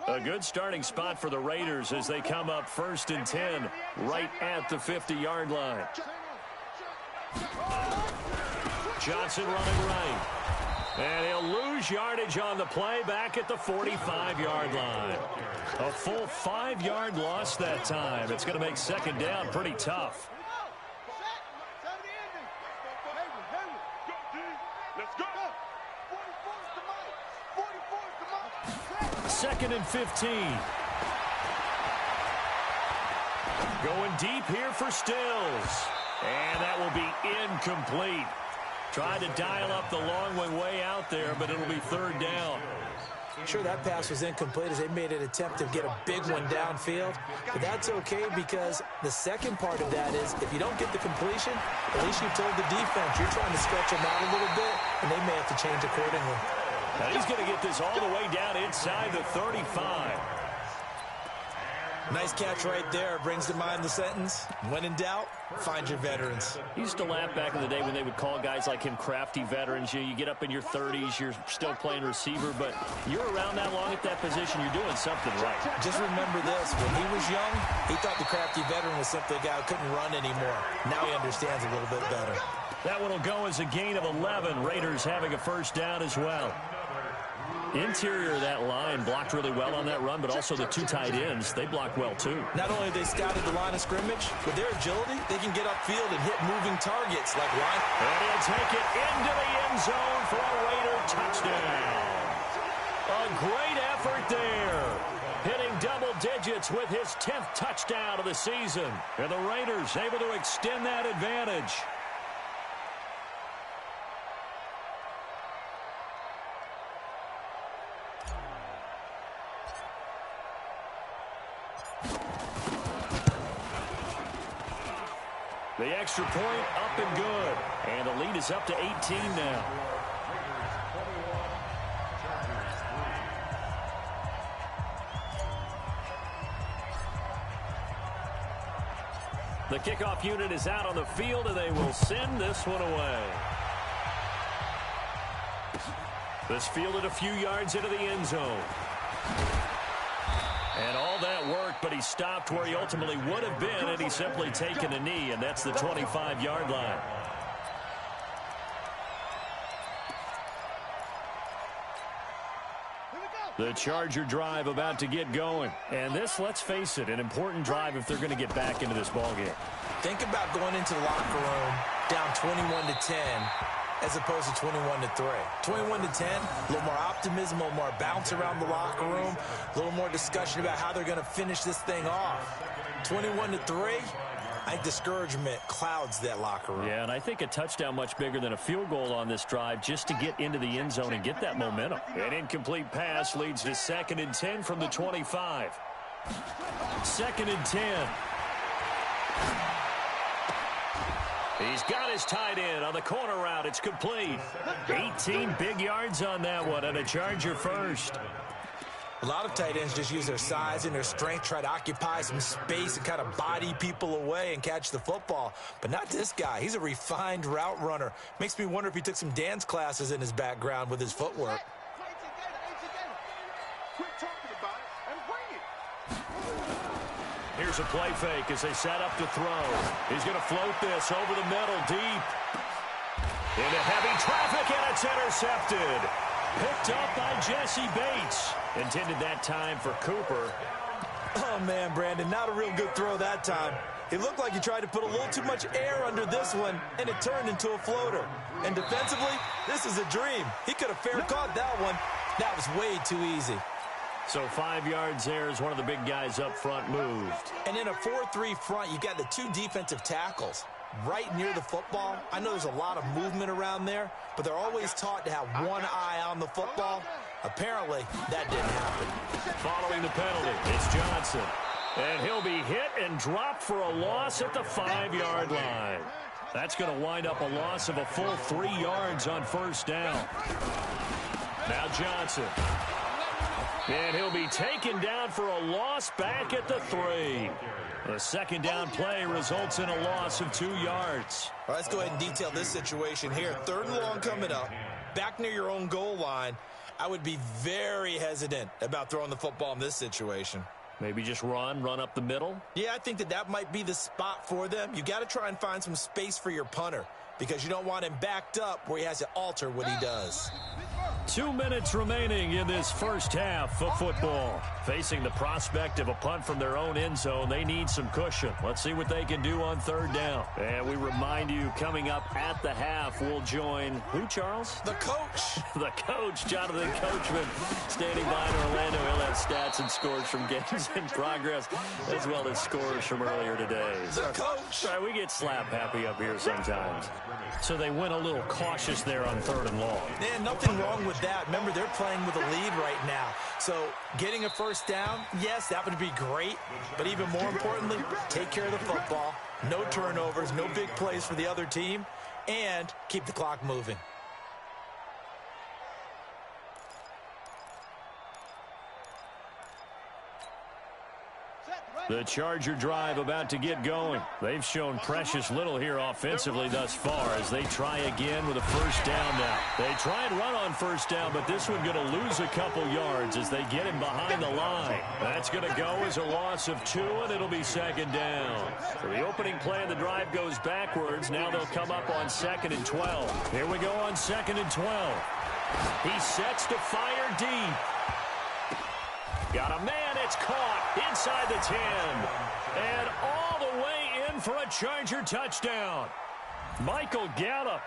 A good starting spot for the Raiders as they come up 1st and 10 right at the 50-yard line. Johnson running right. And he'll lose yardage on the play back at the 45-yard line. A full 5-yard loss that time. It's going to make 2nd down pretty tough. 2nd and 15. Going deep here for Stills. And that will be incomplete. Tried to dial up the long one way out there, but it'll be 3rd down. Sure, that pass was incomplete as they made an attempt to get a big one downfield. But that's okay because the second part of that is if you don't get the completion, at least you told the defense you're trying to stretch them out a little bit, and they may have to change accordingly. Now he's going to get this all the way down inside the 35. Nice catch right there. Brings to mind the sentence, when in doubt, find your veterans. Used to laugh back in the day when they would call guys like him crafty veterans. You get up in your 30s, you're still playing receiver, but you're around that long at that position, you're doing something right. Just remember this, when he was young, he thought the crafty veteran was simply a guy who couldn't run anymore. Now he understands a little bit better. That one will go as a gain of 11. Raiders having a 1st down as well. Interior of that line blocked really well on that run, but also the 2 tight ends, they blocked well too. Not only have they scouted the line of scrimmage, with their agility, they can get upfield and hit moving targets like line. And he'll take it into the end zone for a Raider touchdown. A great effort there. Hitting double digits with his 10th touchdown of the season. And the Raiders able to extend that advantage. The extra point up and good. And the lead is up to 18 now. The kickoff unit is out on the field, and they will send this one away. This fielded a few yards into the end zone. And all that work, but he stopped where he ultimately would have been had he simply taken a knee, and that's the 25-yard line. The Charger drive about to get going. And this, let's face it, an important drive if they're going to get back into this ballgame. Think about going into the locker room down 21-10 as opposed to 21-3. 21-10, a little more optimism, a little more bounce around the locker room, a little more discussion about how they're going to finish this thing off. 21-3, I think discouragement clouds that locker room. Yeah, and I think a touchdown much bigger than a field goal on this drive just to get into the end zone and get that momentum. An incomplete pass leads to 2nd and 10 from the 25. 2nd and 10. He's got his tight end on the corner route. It's complete. 18 big yards on that one, and a Charger first. A lot of tight ends just use their size and their strength, try to occupy some space and kind of body people away and catch the football. But not this guy. He's a refined route runner. Makes me wonder if he took some dance classes in his background with his footwork. Here's a play fake as they set up to throw. He's going to float this over the middle deep. Into heavy traffic, and it's intercepted. Picked up by Jesse Bates. Intended that time for Cooper. Oh, man, Brandon, not a real good throw that time. It looked like he tried to put a little too much air under this one, and it turned into a floater. And defensively, this is a dream. He could have fair caught that one. That was way too easy. So 5 yards there as one of the big guys up front moved. And in a 4-3 front, you got the 2 defensive tackles right near the football. I know there's a lot of movement around there, but they're always taught to have one eye on the football. Apparently, that didn't happen. Following the penalty, it's Johnson. And he'll be hit and dropped for a loss at the 5-yard line. That's going to wind up a loss of a full 3 yards on 1st down. Now Johnson. And he'll be taken down for a loss back at the 3. The 2nd down play results in a loss of 2 yards. All right, let's go ahead and detail this situation here. 3rd and long coming up, back near your own goal line. I would be very hesitant about throwing the football in this situation. Maybe just run up the middle? Yeah, I think that might be the spot for them. You got to try and find some space for your punter because you don't want him backed up where he has to alter what he does. 2 minutes remaining in this first half of football. Facing the prospect of a punt from their own end zone, they need some cushion. Let's see what they can do on third down. And we remind you, coming up at the half, we'll join who, Charles? The coach. The coach, Jonathan Coachman, standing by in Orlando. He'll have stats and scores from games in progress, as well as scores from earlier today. The coach. All right, we get slap happy up here sometimes. So they went a little cautious there on third and long. Yeah, nothing wrong with that. Remember, they're playing with a lead right now. So getting a first down, yes, that would be great. But even more importantly, take care of the football. No turnovers, no big plays for the other team, and keep the clock moving. The Charger drive about to get going. They've shown precious little here offensively thus far as they try again with a first down now. They try and run on first down, but this one going to lose a couple yards as they get him behind the line. That's going to go as a loss of 2, and it'll be second down. So the opening play of the drive goes backwards. Now they'll come up on 2nd and 12. Here we go on 2nd and 12. He sets to fire deep. Got a man, it's caught inside the 10. And all the way in for a Charger touchdown. Michael Gallup,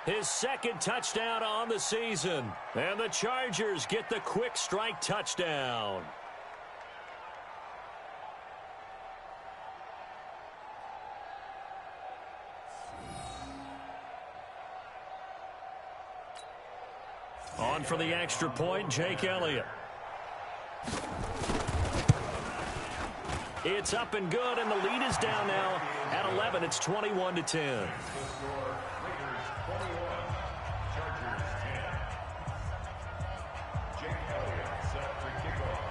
his second touchdown on the season. And the Chargers get the quick strike touchdown. On for the extra point, Jake Elliott. It's up and good, and the lead is down now at 11. It's 21-10.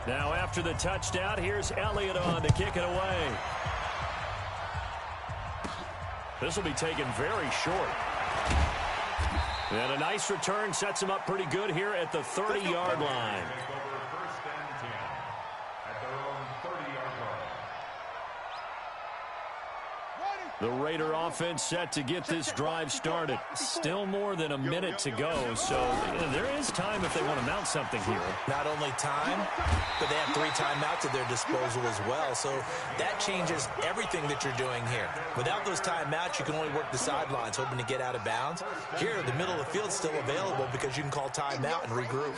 Now after the touchdown, here's Elliott on to kick it away. This will be taken very short. And a nice return sets him up pretty good here at the 30-yard line. The Raider offense set to get this drive started. Still more than a minute to go, so there is time if they want to mount something here. Not only time, but they have 3 timeouts at their disposal as well, so that changes everything that you're doing here. Without those timeouts, you can only work the sidelines, hoping to get out of bounds. Here, the middle of the field is still available because you can call timeout and regroup.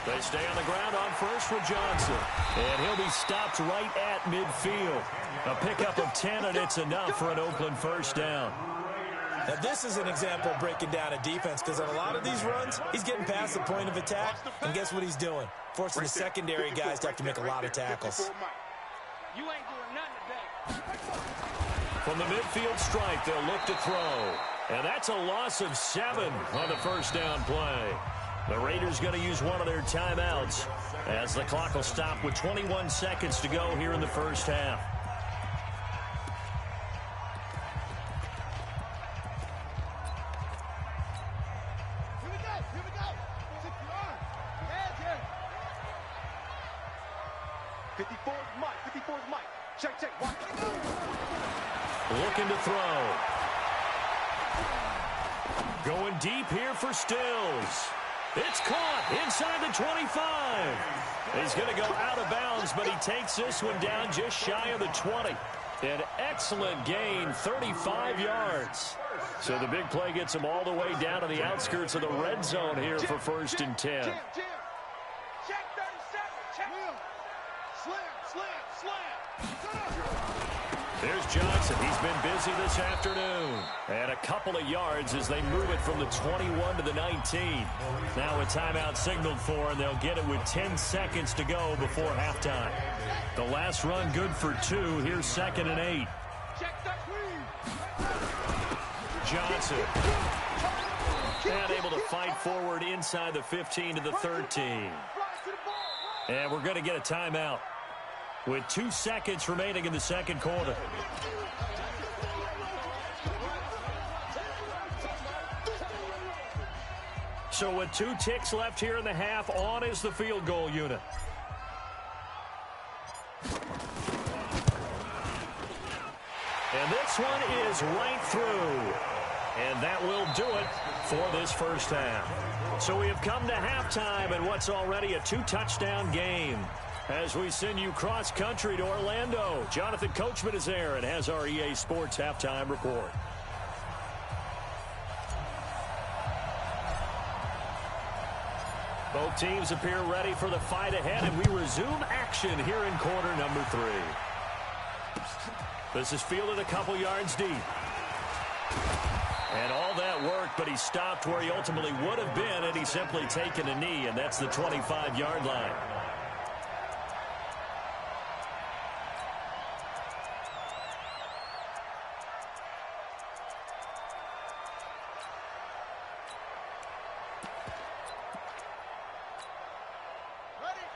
They stay on the ground on first with Johnson, and he'll be stopped right at midfield. A pickup of 10, and it's enough for an Oakland first down. Now, this is an example of breaking down a defense because on a lot of these runs, he's getting past the point of attack, and guess what he's doing? Forcing the secondary guys to have to make a lot of tackles. You ain't doing nothing today. From the midfield stripe, they'll look to throw. And that's a loss of 7 on the first down play. The Raiders going to use one of their timeouts as the clock will stop with 21 seconds to go here in the first half. Here we go. 6-yard. Hands here. 54's Mike. Check. Watch. Looking to throw. Going deep here for Stills. It's caught inside the 25. He's going to go out of bounds, but he takes this one down just shy of the 20. An excellent gain, 35 yards. So the big play gets him all the way down to the outskirts of the red zone here for 1st and 10. Check 37. Check. Slam. There's Johnson. He's been busy this afternoon. And a couple of yards as they move it from the 21 to the 19. Now a timeout signaled for, and they'll get it with 10 seconds to go before halftime. The last run good for 2. Here's 2nd and 8. Johnson. And able to fight forward inside the 15 to the 13. And we're going to get a timeout with 2 seconds remaining in the second quarter. So with 2 ticks left here in the half, on is the field goal unit. And this one is right through. And that will do it for this first half. So we have come to halftime in what's already a 2-touchdown game. As we send you cross-country to Orlando, Jonathan Coachman is there and has our EA Sports halftime report. Both teams appear ready for the fight ahead, and we resume action here in quarter number 3. This is fielded a couple yards deep. And all that worked, but he stopped where he ultimately would have been, and he's simply taken a knee, and that's the 25-yard line.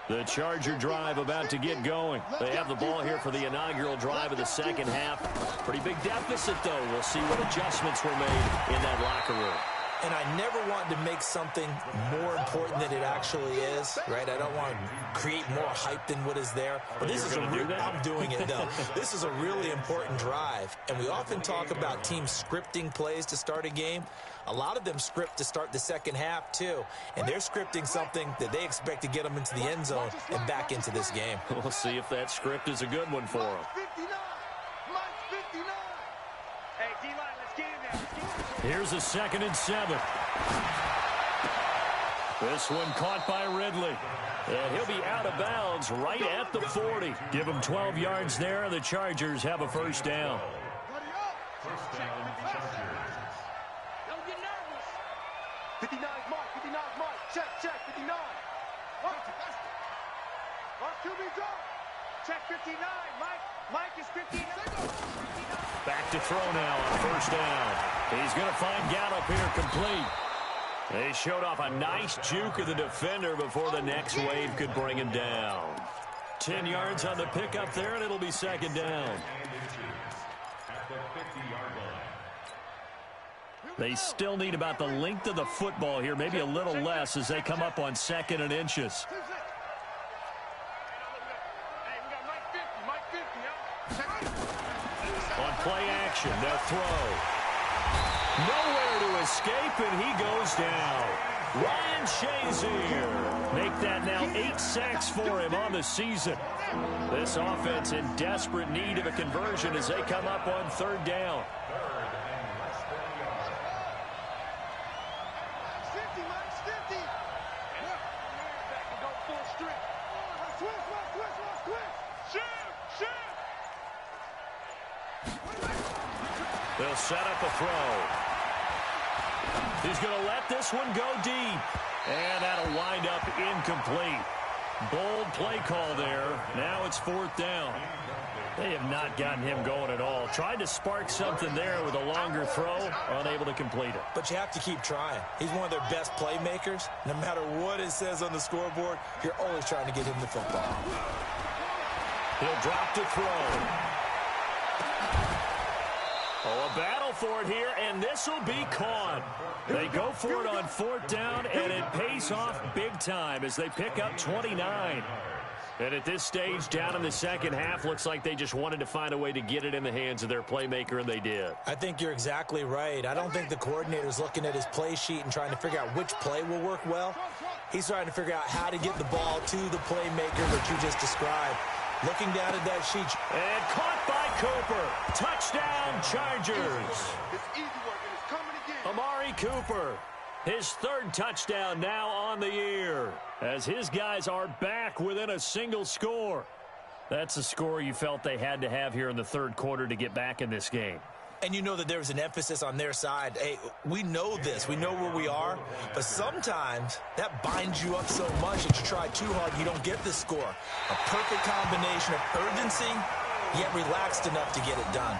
The Charger drive about to get going. They have the ball here for the inaugural drive of the second half. Pretty big deficit, though. We'll see what adjustments were made in that locker room. And I never want to make something more important than it actually is, right? I don't want to create more hype than what is there. But this is I'm doing it, though. This is a really important drive. And we often talk about teams scripting plays to start a game. A lot of them script to start the second half, too. And they're scripting something that they expect to get them into the end zone and back into this game. We'll see if that script is a good one for them. Hey, D-line, let's get in there. Here's a 2nd and 7. This one caught by Ridley. And he'll be out of bounds right at the 40. Give him 12 yards there, and the Chargers have a first down. First down, Chargers. Don't get nervous. 59's mark, 59's mark. Check, 59. Mark QB drop. Check 59. Mike is 59. Back to throw now on first down. He's going to find Gallup here complete. They showed off a nice juke of the defender before the next wave could bring him down. 10 yards on the pickup there, and it'll be 2nd down. They still need about the length of the football here, maybe a little less as they come up on 2nd and inches. On play action, they'll throw. Nowhere to escape, and he goes down. Ryan Shazier. Make that now 8 sacks for him on the season. This offense in desperate need of a conversion as they come up on 3rd down. They'll set up a throw. He's going to let this one go deep. And that'll wind up incomplete. Bold play call there. Now it's 4th down. They have not gotten him going at all. Tried to spark something there with a longer throw. Unable to complete it. But you have to keep trying. He's one of their best playmakers. No matter what it says on the scoreboard, you're always trying to get him the football. He'll drop to throw. Oh, a battle for it here, and this will be caught. They go for it on 4th down, and it pays off big time as they pick up 29. And at this stage, down in the second half, looks like they just wanted to find a way to get it in the hands of their playmaker, and they did. I think you're exactly right. I don't think the coordinator's looking at his play sheet and trying to figure out which play will work well. He's trying to figure out how to get the ball to the playmaker that you just described. Looking down at that sheet. And caught by Cooper. Touchdown, Chargers. It's easy work, and it's coming again. Amari Cooper. His 3rd touchdown now on the year as his guys are back within a single score. That's a score you felt they had to have here in the 3rd quarter to get back in this game. And you know that there was an emphasis on their side. Hey, we know this. We know where we are. But sometimes that binds you up so much that you try too hard and you don't get the score. A perfect combination of urgency, yet relaxed enough to get it done.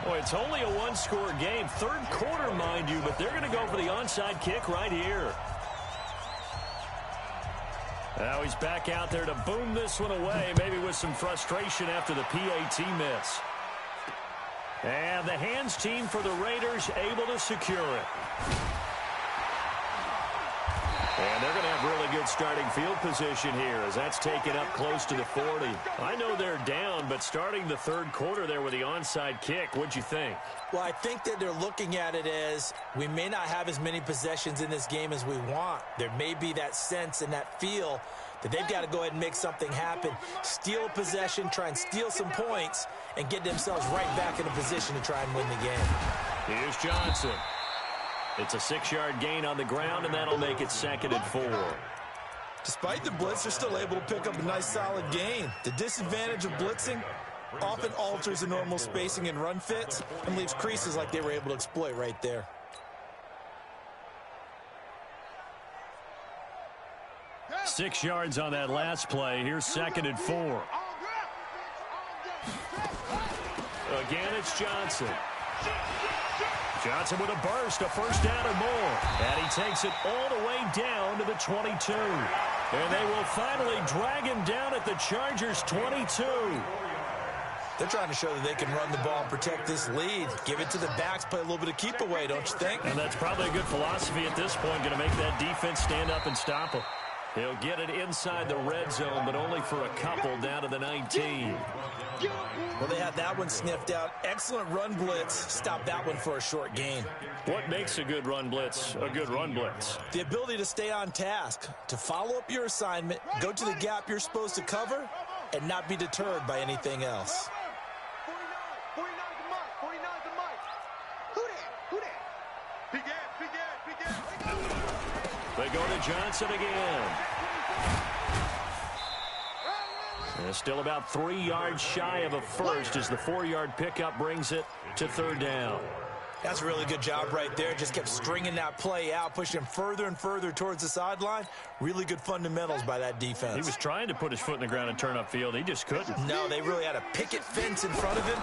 Boy, it's only a 1-score game. 3rd quarter, mind you, but they're going to go for the onside kick right here. Now he's back out there to boom this one away, maybe with some frustration after the PAT miss. And the hands team for the Raiders able to secure it. And they're going to have really good starting field position here as that's taken up close to the 40. I know they're down, but starting the third quarter there with the onside kick, what'd you think? Well, I think that they're looking at it as we may not have as many possessions in this game as we want. There may be that sense and that feel that they've got to go ahead and make something happen, steal a possession, try and steal some points, and get themselves right back in a position to try and win the game. Here's Johnson. It's a 6-yard gain on the ground, and that'll make it 2nd and 4. Despite the blitz, they're still able to pick up a nice, solid gain. The disadvantage of blitzing often alters the normal spacing and run fits and leaves creases like they were able to exploit right there. Six yards on that last play. Here's 2nd and 4. Again, it's Johnson. Johnson with a burst, a first down or more. And he takes it all the way down to the 22. And they will finally drag him down at the Chargers' 22. They're trying to show that they can run the ball and protect this lead. Give it to the backs, play a little bit of keep away, don't you think? And that's probably a good philosophy at this point, going to make that defense stand up and stop him. He'll get it inside the red zone, but only for a couple down to the 19. Well, they had that one sniffed out. Excellent run blitz. Stop that one for a short gain. What makes a good run blitz a good run blitz? The ability to stay on task, to follow up your assignment, go to the gap you're supposed to cover, and not be deterred by anything else. 49 the mic. 49 the mic. Who that? Big ass. They go to Johnson again. And still about 3 yards shy of a first as the 4-yard pickup brings it to 3rd down. That's a really good job right there. Just kept stringing that play out, pushing him further and further towards the sideline. Really good fundamentals by that defense. He was trying to put his foot in the ground and turn upfield. He just couldn't. No, they really had a picket fence in front of him.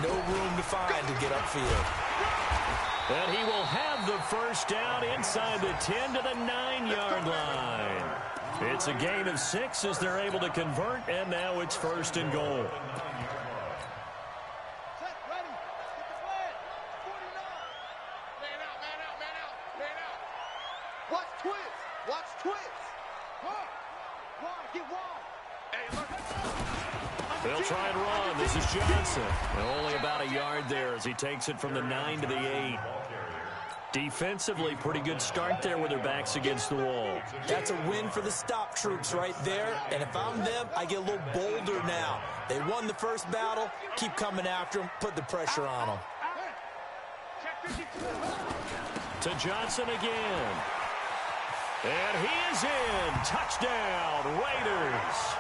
No room to find to get upfield. And he will have the first down inside the 10 to the 9-yard line. It's a gain of 6 as they're able to convert, and now it's 1st and goal. They'll try and run. This is Johnson. And only about a yard there as he takes it from the 9 to the 8. Defensively, pretty good start there with their backs against the wall. That's a win for the stop troops right there. And if I'm them, I get a little bolder now. They won the first battle. Keep coming after them. Put the pressure on them. To Johnson again. And he is in. Touchdown, Raiders.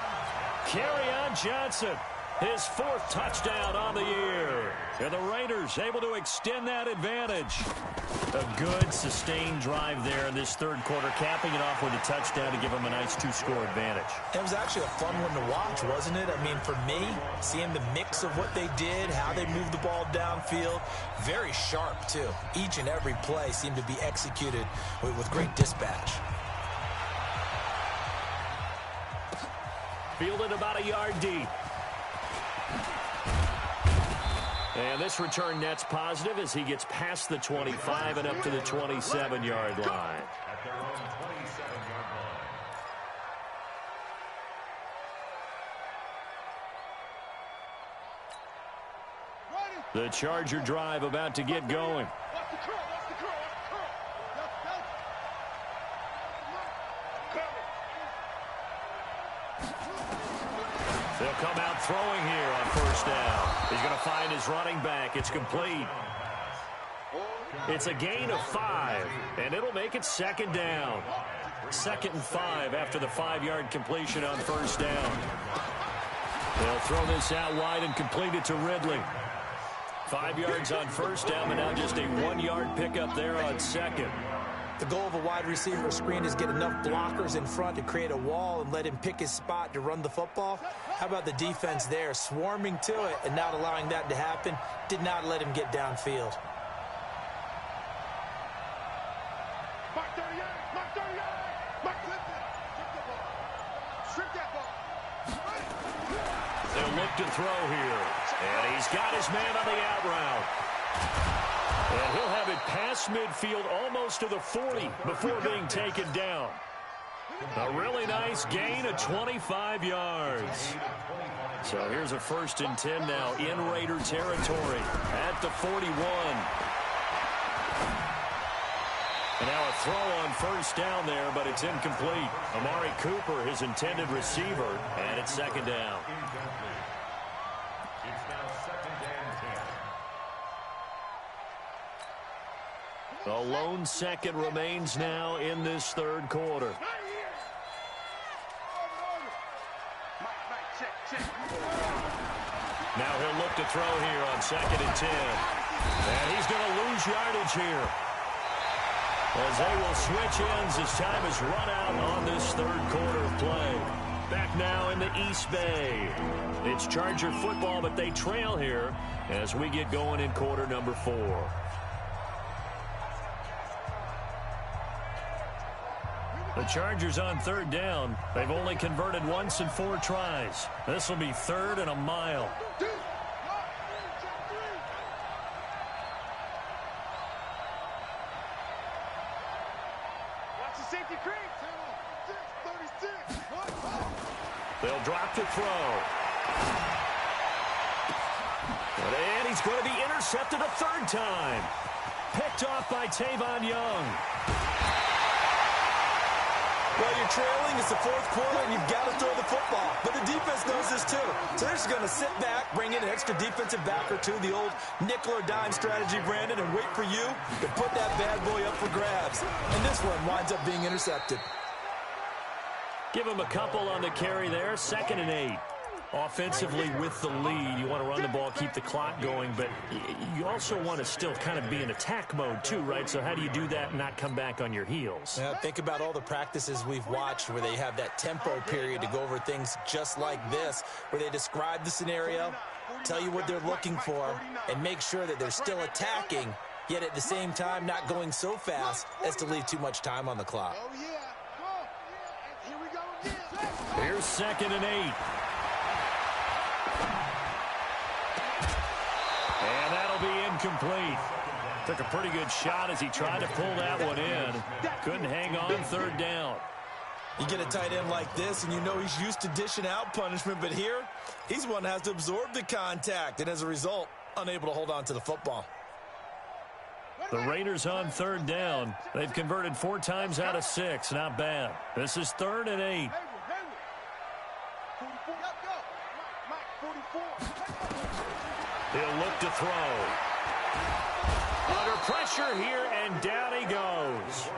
Kerryon Johnson, his 4th touchdown on the year. And the Raiders able to extend that advantage. A good, sustained drive there in this 3rd quarter, capping it off with a touchdown to give them a nice 2-score advantage. It was actually a fun one to watch, wasn't it? I mean, for me, seeing the mix of what they did, how they moved the ball downfield, very sharp, too. Each and every play seemed to be executed with great dispatch. Fielded about a yard deep. And this return net's positive as he gets past the 25 and up to the 27-yard line. The Charger drive about to get going. They'll come out throwing here on 1st down. He's going to find his running back. It's complete. It's a gain of 5, and it'll make it 2nd down. 2nd and 5 after the 5-yard completion on 1st down. They'll throw this out wide and complete it to Ridley. 5 yards on 1st down, but now just a 1-yard pickup there on 2nd. The goal of a wide receiver screen is get enough blockers in front to create a wall and let him pick his spot to run the football. How about the defense there, swarming to it and not allowing that to happen? Did not let him get downfield. to throw here. And he's got his man on the out route. And he'll have it past midfield almost to the 40 before being taken down. A really nice gain of 25 yards. So here's a 1st and 10 now in Raider territory at the 41. And now a throw on 1st down there, but it's incomplete. Amari Cooper, his intended receiver, and it's 2nd down. A lone second remains now in this 3rd quarter. Now he'll look to throw here on 2nd and 10. And he's going to lose yardage here, as they will switch ends as time has run out on this 3rd quarter of play. Back now in the East Bay. It's Charger football, but they trail here as we get going in quarter number 4. The Chargers on 3rd down. They've only converted once in 4 tries. This will be 3rd and a mile. They'll drop to throw. And he's going to be intercepted a 3rd time. Picked off by Tavon Young. Well, you're trailing. It's the 4th quarter, and you've got to throw the football. But the defense knows this, too. So they're just going to sit back, bring in an extra defensive back or two, the old nickel or dime strategy, Brandon, and wait for you to put that bad boy up for grabs. And this one winds up being intercepted. Give him a couple on the carry there. 2nd and 8. Offensively with the lead, you want to run the ball, keep the clock going, but you also want to still kind of be in attack mode too, right? So how do you do that and not come back on your heels? Yeah, think about all the practices we've watched where they have that tempo period to go over things just like this, where they describe the scenario, tell you what they're looking for, and make sure that they're still attacking, yet at the same time not going so fast as to leave too much time on the clock. Here's 2nd and 8. And that'll be incomplete. Took a pretty good shot as he tried to pull that one in. Couldn't hang on 3rd down. You get a tight end like this, and you know he's used to dishing out punishment, but here, he's one that has to absorb the contact, and as a result, unable to hold on to the football. The Raiders on 3rd down. They've converted 4 times out of 6. Not bad. This is 3rd and 8. He'll look to throw. Under pressure here, and down he goes.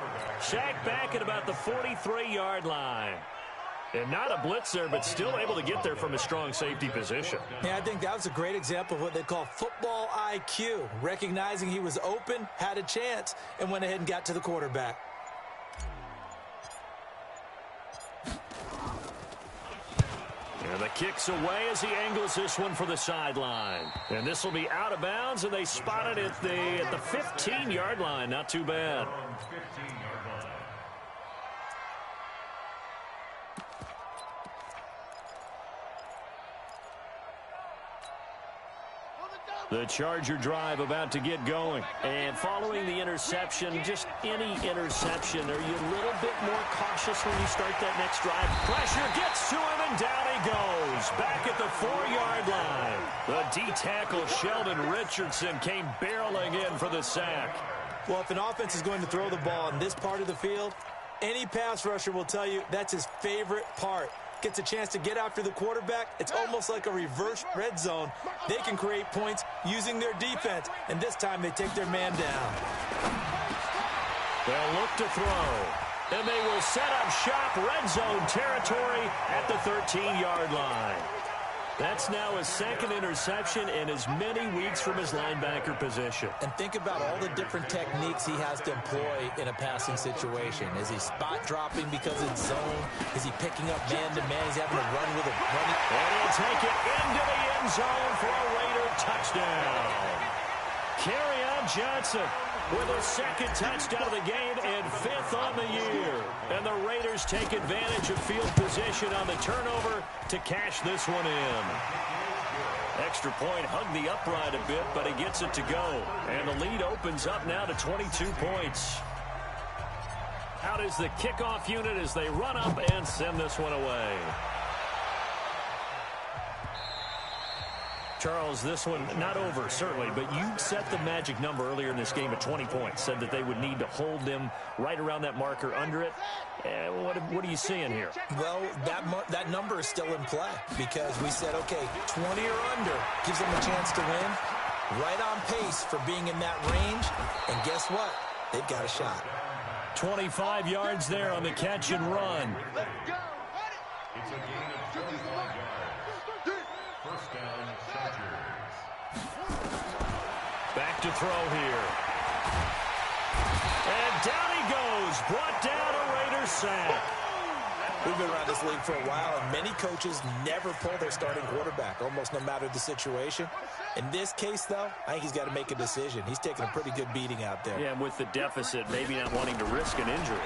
Sacked back at about the 43-yard line. And not a blitz there, but still able to get there from a strong safety position. Yeah, I think that was a great example of what they call football IQ. Recognizing he was open, had a chance, and went ahead and got to the quarterback. And the kick's away as he angles this one for the sideline. And this will be out of bounds, and they spot it at the 15-yard line. Not too bad. The Charger drive about to get going. And following the interception, just any interception, are you a little bit more cautious when you start that next drive? Pressure gets to him, and down he goes. Back at the 4-yard line. The D-tackle Sheldon Richardson came barreling in for the sack. Well, if an offense is going to throw the ball in this part of the field, any pass rusher will tell you that's his favorite part. Gets a chance to get after the quarterback. It's almost like a reverse red zone. They can create points using their defense, and this time they take their man down. They'll look to throw, and they will set up shop red zone territory at the 13-yard line. That's now his 2nd interception in as many weeks from his linebacker position. And think about all the different techniques he has to employ in a passing situation. Is he spot dropping because it's zone? Is he picking up man-to-man? He's having to run with a running. And he'll take it into the end zone for a Raider touchdown. Kerryon Johnson with a 2nd touchdown of the game and 5th on the year. And the Raiders take advantage of field position on the turnover to cash this one in. Extra point, hugged the upright a bit, but he gets it to go. And the lead opens up now to 22 points. Out is the kickoff unit as they run up and send this one away. Charles, this one not over, certainly, but you set the magic number earlier in this game at 20 points. Said that they would need to hold them right around that marker under it. What are you seeing here? Well, that number is still in play because we said, okay, 20 or under gives them a chance to win. Right on pace for being in that range. And guess what? They've got a shot. 25 yards there on the catch and run. It's a gain of 25 yards. First down, Chargers. Back to throw here. And down he goes. Brought down a Raider sack. We've been around this league for a while, and many coaches never pull their starting quarterback, almost no matter the situation. In this case, though, I think he's got to make a decision. He's taking a pretty good beating out there. Yeah, and with the deficit, maybe not wanting to risk an injury.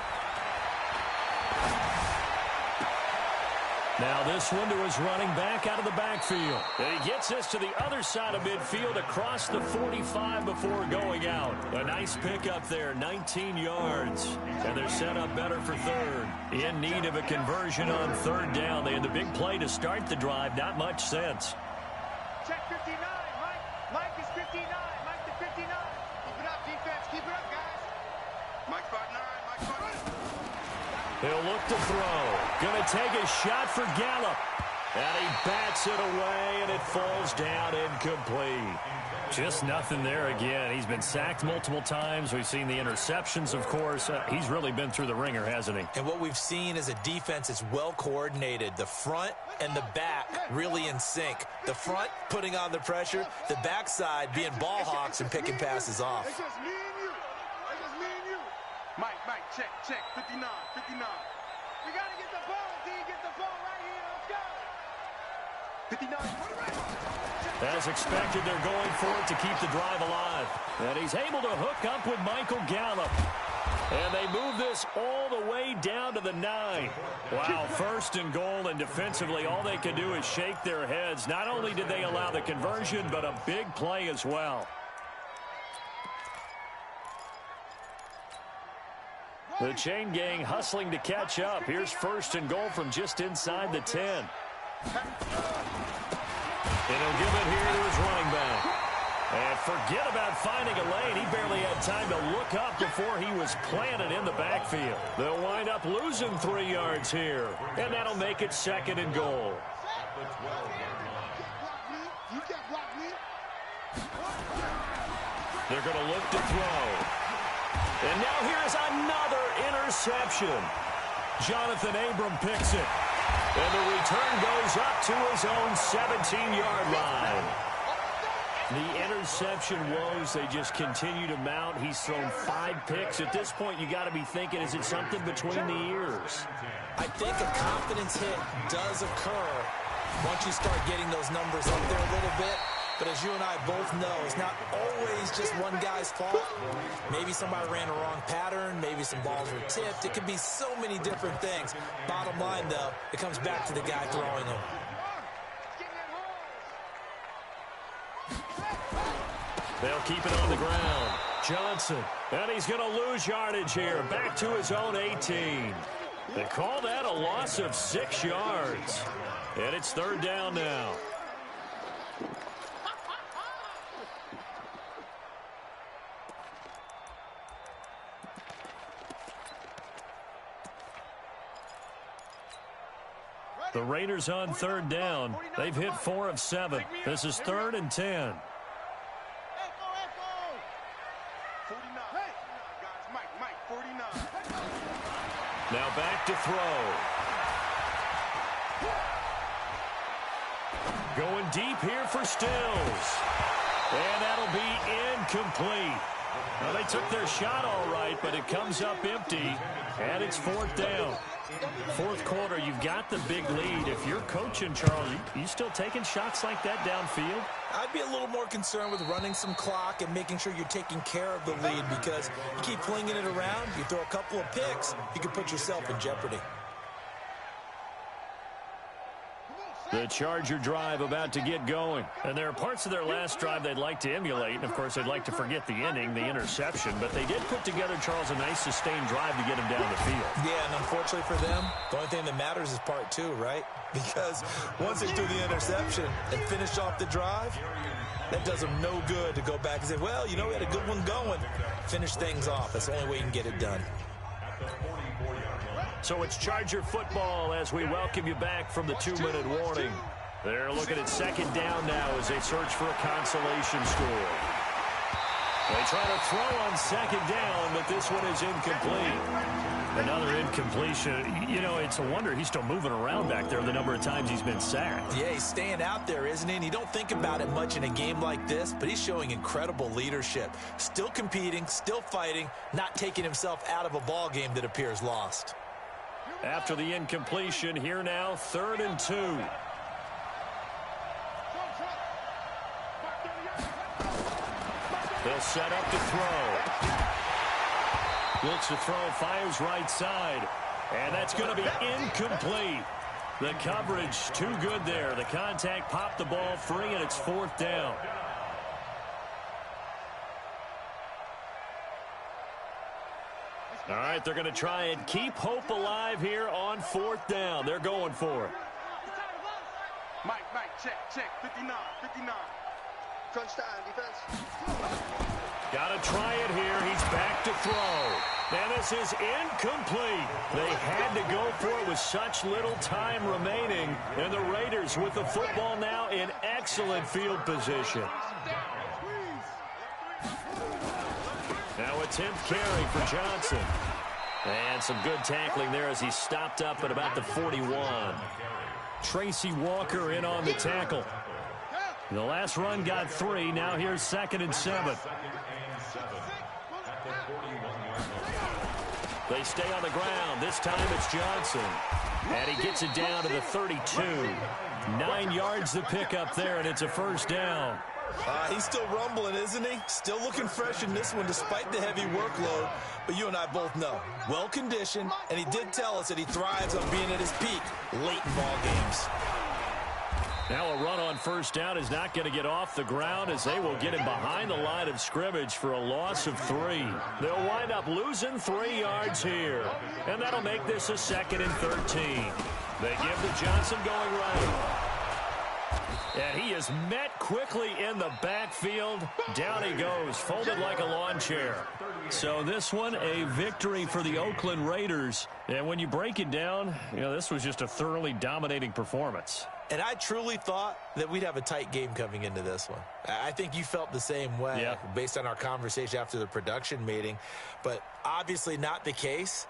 Now this one to his running back out of the backfield. And he gets this to the other side of midfield across the 45 before going out. A nice pickup there, 19 yards. And they're set up better for third. In need of a conversion on third down. They had the big play to start the drive. Not much sense. Check 59, Mike. Mike is 59. Mike to 59. Keep it up, defense. Keep it up, guys. Mike 5'9", Mike 5'9". He'll look to throw. Going to take a shot for Gallup. And he bats it away, and it falls down incomplete. Just nothing there again. He's been sacked multiple times. We've seen the interceptions, of course. He's really been through the ringer, hasn't he? And what we've seen is a defense that's well coordinated. The front and the back really in sync. The front putting on the pressure. The backside being ball hawks and picking passes off. It's just me and you. It's just me and you. Mike, check. 59. We got to get the ball, D. Get the ball right here. Let's go. 59. As expected, they're going for it to keep the drive alive. And he's able to hook up with Michael Gallup. And they move this all the way down to the 9. Wow, first and goal, and defensively, all they can do is shake their heads. Not only did they allow the conversion, but a big play as well. The chain gang hustling to catch up. Here's first and goal from just inside the 10. And he'll give it here to his running back. And forget about finding a lane. He barely had time to look up before he was planted in the backfield. They'll wind up losing 3 yards here. And that'll make it second and goal. They're going to look to throw. And now here's another interception. Jonathan Abram picks it. And the return goes up to his own 17-yard line. The interception woes, they just continue to mount. He's thrown 5 picks. At this point, you got to be thinking, is it something between the ears? I think a confidence hit does occur once you start getting those numbers up there a little bit. But as you and I both know, it's not always just one guy's fault. Maybe somebody ran a wrong pattern. Maybe some balls were tipped. It could be so many different things. Bottom line, though, it comes back to the guy throwing them. They'll keep it on the ground. Johnson. And he's going to lose yardage here. Back to his own 18. They call that a loss of 6 yards. And it's third down now. The Raiders on third down. They've hit 4 of 7. This is 3rd and 10. 49. Guys, Mike, 49. Now back to throw. Going deep here for Stills. And that'll be incomplete. Well, they took their shot all right, but it comes up empty. And it's 4th down. 4th quarter, you've got the big lead. If you're coaching, Charles, you still taking shots like that downfield? I'd be a little more concerned with running some clock and making sure you're taking care of the lead, because you keep flinging it around, you throw a couple of picks, you can put yourself in jeopardy. The Charger drive about to get going. And there are parts of their last drive they'd like to emulate. And, of course, they'd like to forget the inning, the interception. But they did put together, Charles, a nice sustained drive to get him down the field. Yeah, and unfortunately for them, the only thing that matters is part two, right? Because once they do the interception and finish off the drive, that does them no good to go back and say, well, you know, we had a good one going. Finish things off. That's the only way you can get it done. So it's Charger football as we welcome you back from the 2-minute warning. They're looking at second down now as they search for a consolation score. They try to throw on second down, but this one is incomplete. Another incompletion. You know, it's a wonder he's still moving around back there the number of times he's been sacked. Yeah, he's staying out there, isn't he? And you don't think about it much in a game like this, but he's showing incredible leadership. Still competing, still fighting, not taking himself out of a ball game that appears lost. After the incompletion, here now, 3rd and 2. They'll set up to throw. Looks to throw, fires right side. And that's going to be incomplete. The coverage too good there. The contact popped the ball free, and it's 4th down. All right, they're going to try and keep hope alive here on 4th down. They're going for it. Mike, check, 59. Crunch time, defense. Got to try it here. He's back to throw. And this is incomplete. They had to go for it with such little time remaining. And the Raiders with the football now in excellent field position. Now a 10th carry for Johnson. And some good tackling there as he stopped up at about the 41. Tracy Walker in on the tackle. The last run got 3. Now here's 2nd and 7. They stay on the ground. This time it's Johnson. And he gets it down to the 32. 9 yards to pick up there, and it's a 1st down. He's still rumbling, isn't he? Still looking fresh in this one despite the heavy workload. But you and I both know, well-conditioned, and he did tell us that he thrives on being at his peak late in ball games. Now a run on 1st down is not going to get off the ground as they will get him behind the line of scrimmage for a loss of 3. They'll wind up losing 3 yards here. And that'll make this a 2nd and 13. They give the Johnson going right. And he is met quickly in the backfield. Down he goes, folded like a lawn chair. So this one, a victory for the Oakland Raiders. And when you break it down, you know, this was just a thoroughly dominating performance. And I truly thought that we'd have a tight game coming into this one. I think you felt the same way based on our conversation after the production meeting. But obviously not the case.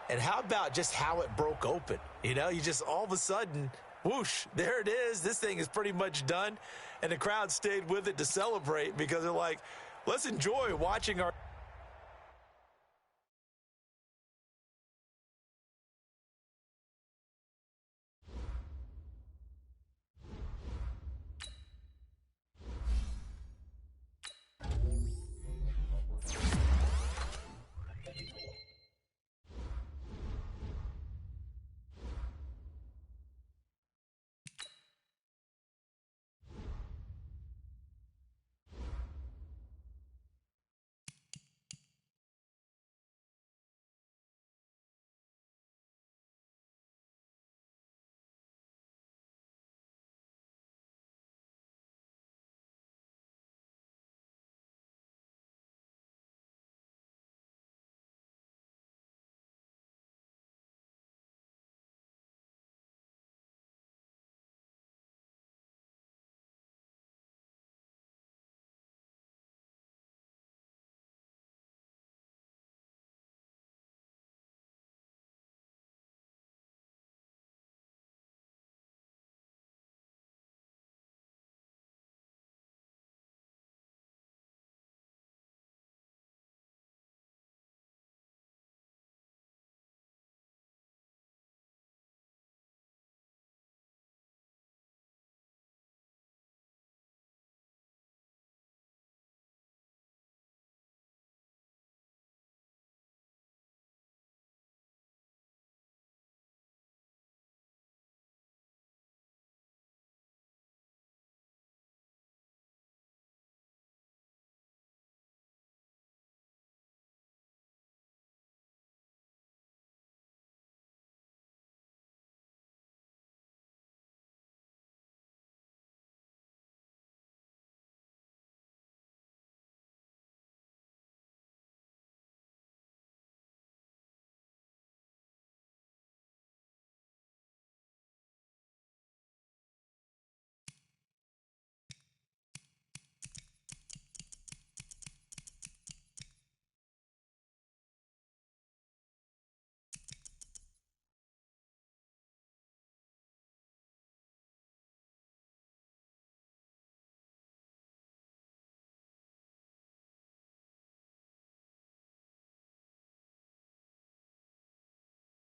And how about just how it broke open? You know, you just all of a sudden, whoosh, there it is. This thing is pretty much done. And the crowd stayed with it to celebrate because they're like, let's enjoy watching our